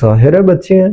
ظاہر ہے بچے ہیں,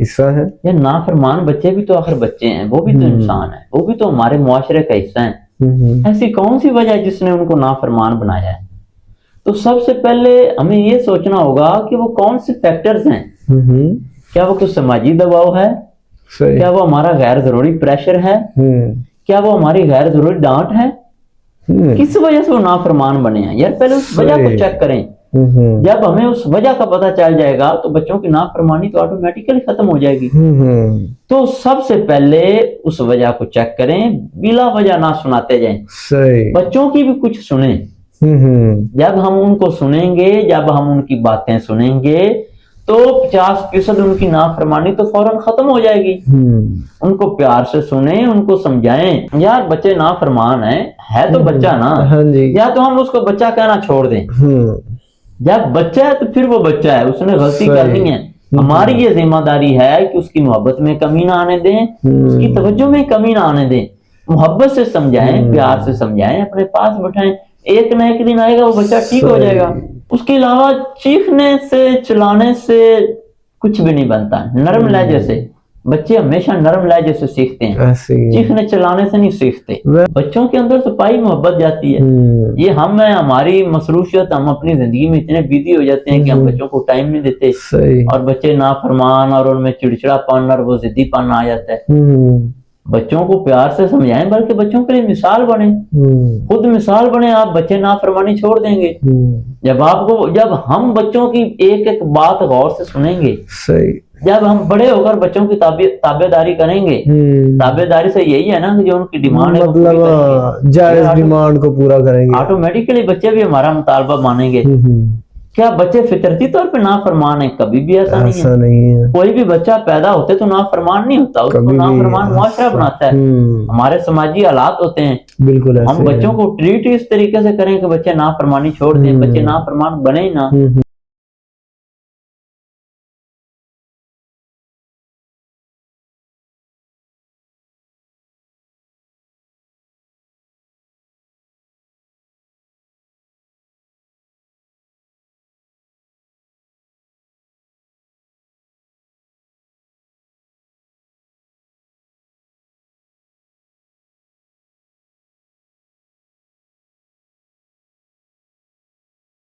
حصہ ہے. یہ نافرمان بچے بھی تو آخر بچے ہیں, وہ بھی تو انسان ہے, وہ بھی تو ہمارے معاشرے کا حصہ ہیں. ایسی کون سی وجہ ہے جس نے ان کو نافرمان بنایا ہے؟ تو سب سے پہلے ہمیں یہ سوچنا ہوگا کہ وہ کون سے فیکٹرز ہیں. کیا وہ کچھ سماجی دباؤ ہے؟ کیا وہ ہمارا غیر ضروری پریشر ہے؟ کیا وہ ہماری غیر ضروری ڈانٹ ہے؟ کس وجہ سے وہ نافرمان بنے ہیں؟ یار پہلے اس وجہ کو چیک کریں. جب ہمیں اس وجہ کا پتہ چل جائے گا تو بچوں کی نافرمانی تو آٹومیٹیکلی ختم ہو جائے گی. تو سب سے پہلے اس وجہ کو چیک کریں, بلا وجہ نہ سناتے جائیں. بچوں کی بھی کچھ سنیں. جب ہم ان کو سنیں گے, جب ہم ان کی باتیں سنیں گے تو 50% ان کی نافرمانی تو فوراً ختم ہو جائے گی. ان کو پیار سے سنیں, ان کو سمجھائیں. یار بچے نافرمان ہیں, ہے تو بچہ نا, یا تو ہم اس کو بچہ کہنا چھوڑ دیں. جب بچہ ہے تو پھر وہ بچہ ہے, اس نے غلطی کرنی ہے. ہماری یہ ذمہ داری ہے کہ اس کی محبت میں کمی نہ آنے دیں, اس کی توجہ میں کمی نہ آنے دیں. محبت سے سمجھائیں, پیار سے سمجھائیں, اپنے پاس بٹھائیں. ایک نہ ایک دن آئے گا وہ بچہ ٹھیک ہو جائے گا. اس کے علاوہ چیخنے سے, چلانے سے کچھ بھی نہیں بنتا. نرم لہجے سے بچے ہمیشہ نرم لہجے سے سیکھتے ہیں, چیخنے چلانے سے نہیں سیکھتے. بچوں کے اندر تو پائی محبت جاتی ہے. یہ ہم ہیں, ہماری مصروفیت, ہم اپنی زندگی میں اتنے بیزی ہو جاتے ہیں کہ ہم بچوں کو ٹائم نہیں دیتے, اور بچے نافرمان اور ان میں چڑچڑا پن اور وہ ضدی پن آ جاتا ہے. بچوں کو پیار سے سمجھائیں, بلکہ بچوں کے لیے مثال بنیں, خود مثال بنیں. آپ بچے نافرمانی چھوڑ دیں گے جب ہم بچوں کی ایک ایک بات غور سے سنیں گے. جب ہم بڑے ہو کر بچوں کی تابع داری کریں گے, تابع داری سے یہی ہے نا کہ جو ان کی ڈیمانڈ ہے مطلب جائز ڈیمانڈ کو پورا کریں گے, آٹومیٹیکلی بچے بھی ہمارا مطالبہ مانیں گے. کیا بچے فطرتی طور پہ نافرمان ہیں؟ کبھی بھی ایسا نہیں ہے. کوئی بھی بچہ پیدا ہوتے تو نافرمان نہیں ہوتا, اس کو نافرمان معاشرہ بناتا ہے. ہمارے سماجی حالات ہوتے ہیں, بالکل ہم بچوں کو ٹریٹ اس طریقے سے کریں کہ بچے نافرمانی چھوڑ دیں, بچے نافرمان بنے ہی نہ.